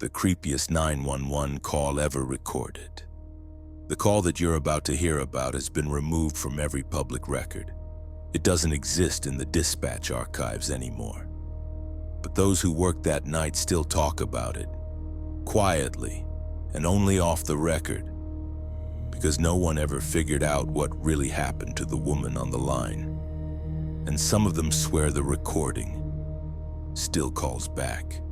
the creepiest 911 call ever recorded. The call that you're about to hear about has been removed from every public record. It doesn't exist in the dispatch archives anymore. But those who worked that night still talk about it, quietly and only off the record, because no one ever figured out what really happened to the woman on the line. And some of them swear the recording still calls back.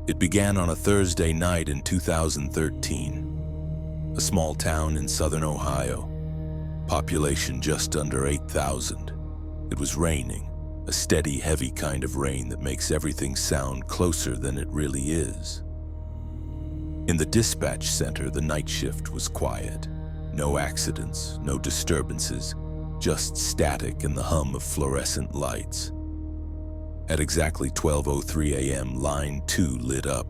It began on a Thursday night in 2013, a small town in southern Ohio, population just under 8,000. It was raining, a steady, heavy kind of rain that makes everything sound closer than it really is. In the dispatch center, the night shift was quiet. No accidents, no disturbances, just static and the hum of fluorescent lights. At exactly 12:03 a.m., line 2 lit up.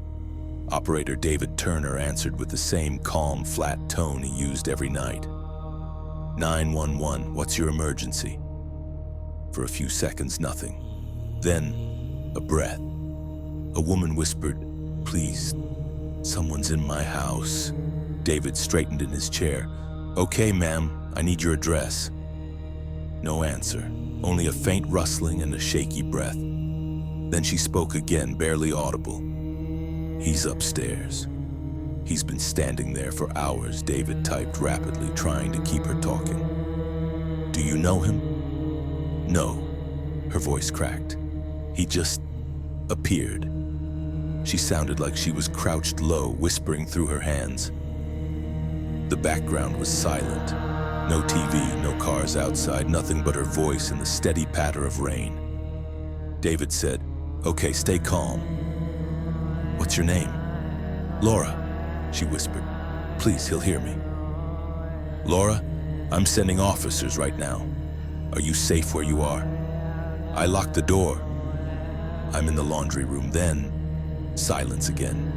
Operator David Turner answered with the same calm, flat tone he used every night. 911, what's your emergency? For a few seconds, nothing. Then, a breath. A woman whispered, "Please, someone's in my house." David straightened in his chair. "Okay, ma'am, I need your address." No answer, only a faint rustling and a shaky breath. Then she spoke again, barely audible. "He's upstairs." "He's been standing there for hours," David typed rapidly, trying to keep her talking. "Do you know him?" "No," her voice cracked. "He just appeared." She sounded like she was crouched low, whispering through her hands. The background was silent. No TV, no cars outside, nothing but her voice and the steady patter of rain. David said, "Okay, stay calm." "What's your name?" "Laura," she whispered. "Please, he'll hear me." "Laura, I'm sending officers right now. Are you safe where you are?" "I locked the door." "I'm in the laundry room." Then, silence again.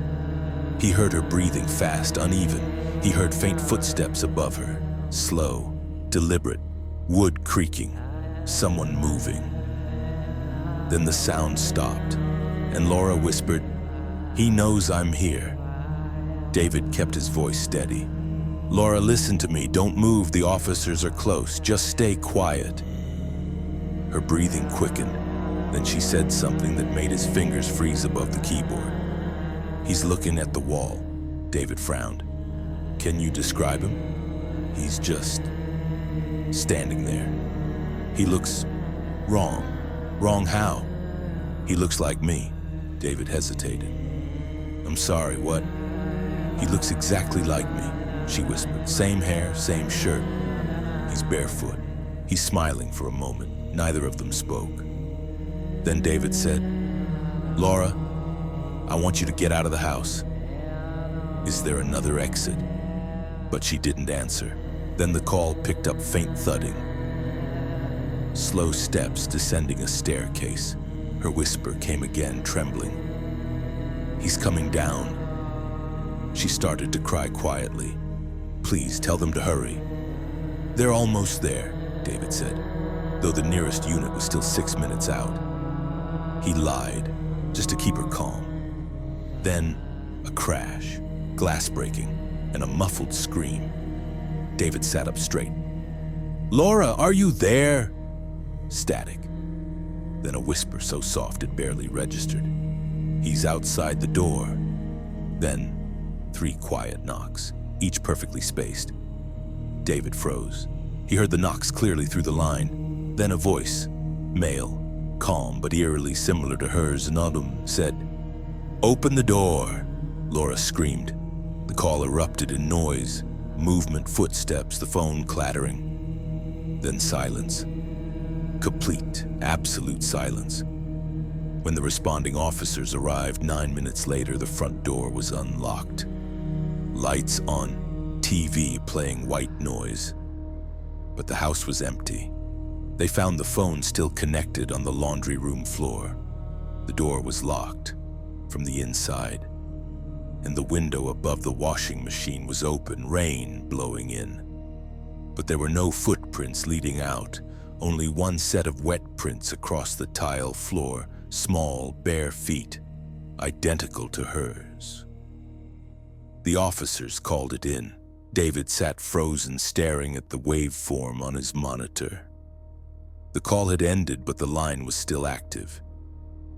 He heard her breathing fast, uneven. He heard faint footsteps above her, slow, deliberate, wood creaking, someone moving. Then the sound stopped, and Laura whispered, "He knows I'm here." David kept his voice steady. "Laura, listen to me. Don't move. The officers are close. Just stay quiet." Her breathing quickened. Then she said something that made his fingers freeze above the keyboard. "He's looking at the wall." David frowned. "Can you describe him?" "He's just standing there. He looks wrong." "Wrong how?" "He looks like me." David hesitated. "I'm sorry, what?" "He looks exactly like me," she whispered. "Same hair, same shirt. He's barefoot." He's smiling for a moment. Neither of them spoke. Then David said, "Laura, I want you to get out of the house. Is there another exit?" But she didn't answer. Then the call picked up faint thudding. Slow steps descending a staircase. Her whisper came again, trembling. "He's coming down." She started to cry quietly. "Please, tell them to hurry." "They're almost there," David said, though the nearest unit was still 6 minutes out. He lied, just to keep her calm. Then, a crash, glass breaking, and a muffled scream. David sat up straight. "Laura, are you there?" Static. Then a whisper so soft it barely registered. "He's outside the door." Then 3 quiet knocks, each perfectly spaced. David froze. He heard the knocks clearly through the line. Then a voice, male, calm but eerily similar to hers in autumn, said, "Open the door." Laura screamed. The call erupted in noise, movement, footsteps, the phone clattering. Then silence. Complete, absolute silence. When the responding officers arrived 9 minutes later, the front door was unlocked. Lights on, TV playing white noise. But the house was empty. They found the phone still connected on the laundry room floor. The door was locked from the inside, and the window above the washing machine was open, rain blowing in. But there were no footprints leading out, only one set of wet prints across the tile floor, small, bare feet. identical to hers. The officers called it in. David sat frozen, staring at the waveform on his monitor. The call had ended, but the line was still active.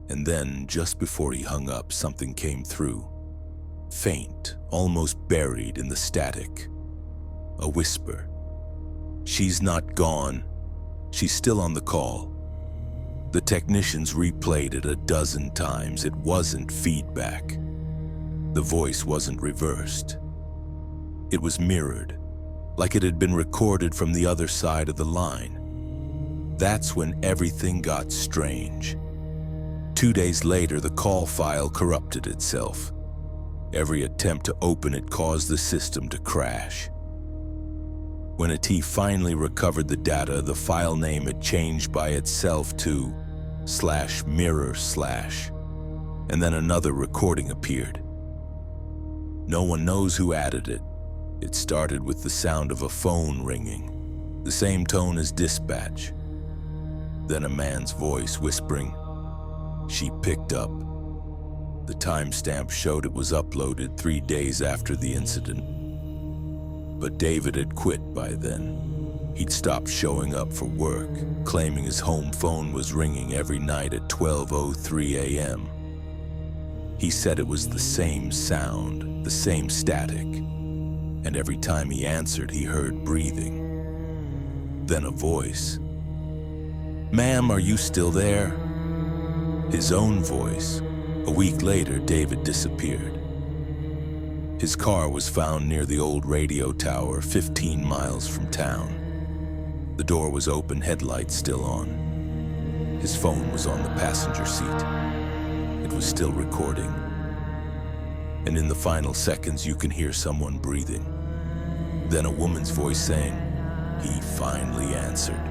And then, just before he hung up, something came through. Faint, almost buried in the static. A whisper. "She's not gone. She's still on the call." The technicians replayed it a dozen times. It wasn't feedback. The voice wasn't reversed. It was mirrored, like it had been recorded from the other side of the line. That's when everything got strange. 2 days later, the call file corrupted itself. Every attempt to open it caused the system to crash. When a T finally recovered the data, the file name had changed by itself to /mirror/, and then another recording appeared. No one knows who added it. It started with the sound of a phone ringing, the same tone as dispatch. Then a man's voice whispering. She picked up. The timestamp showed it was uploaded 3 days after the incident. But David had quit by then. He'd stopped showing up for work, claiming his home phone was ringing every night at 12:03 a.m. He said it was the same sound, the same static, and every time he answered, he heard breathing. Then a voice. "Ma'am, are you still there?" His own voice. A week later, David disappeared. His car was found near the old radio tower 15 miles from town. The door was open, headlights still on. His phone was on the passenger seat. It was still recording. And in the final seconds, you can hear someone breathing. Then a woman's voice saying, "He finally answered."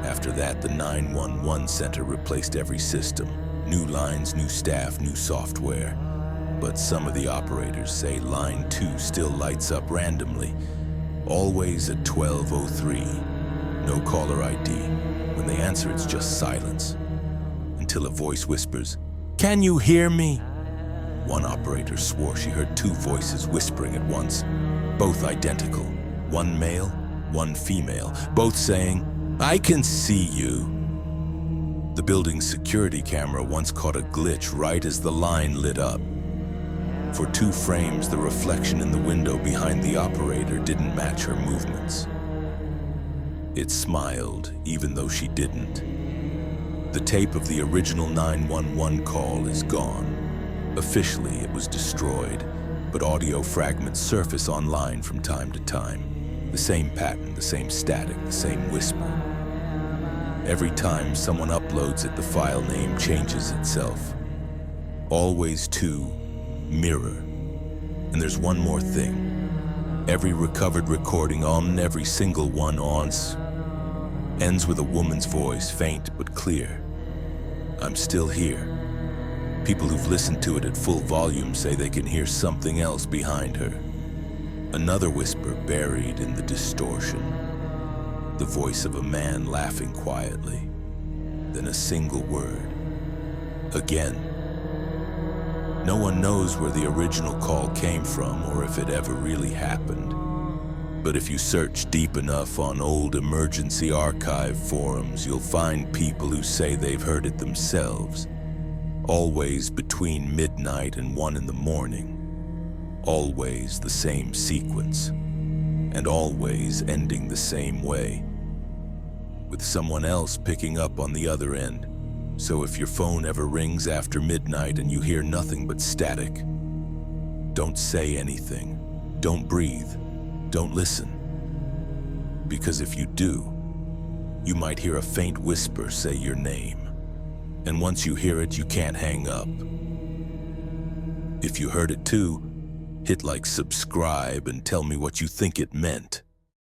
After that, the 911 center replaced every system. New lines, new staff, new software. But some of the operators say line 2 still lights up randomly, always at 12:03. No caller ID. When they answer, it's just silence. Until a voice whispers, "Can you hear me?" One operator swore she heard 2 voices whispering at once, both identical. One male, one female, both saying, "I can see you." The building's security camera once caught a glitch right as the line lit up. For 2 frames, the reflection in the window behind the operator didn't match her movements. It smiled, even though she didn't. The tape of the original 911 call is gone. Officially, it was destroyed, but audio fragments surface online from time to time. The same pattern, the same static, the same whisper. Every time someone uploads it, the file name changes itself. Always to mirror. And there's one more thing. Every recovered recording on every single one ends with a woman's voice, faint but clear. "I'm still here." People who've listened to it at full volume say they can hear something else behind her. Another whisper buried in the distortion. The voice of a man laughing quietly. Then a single word. "Again." No one knows where the original call came from or if it ever really happened. But if you search deep enough on old emergency archive forums, you'll find people who say they've heard it themselves. Always between midnight and 1 in the morning. Always the same sequence. And always ending the same way. With someone else picking up on the other end. So if your phone ever rings after midnight and you hear nothing but static, don't say anything. Don't breathe. Don't listen. Because if you do, you might hear a faint whisper say your name. And once you hear it, you can't hang up. If you heard it too, hit like subscribe and tell me what you think it meant.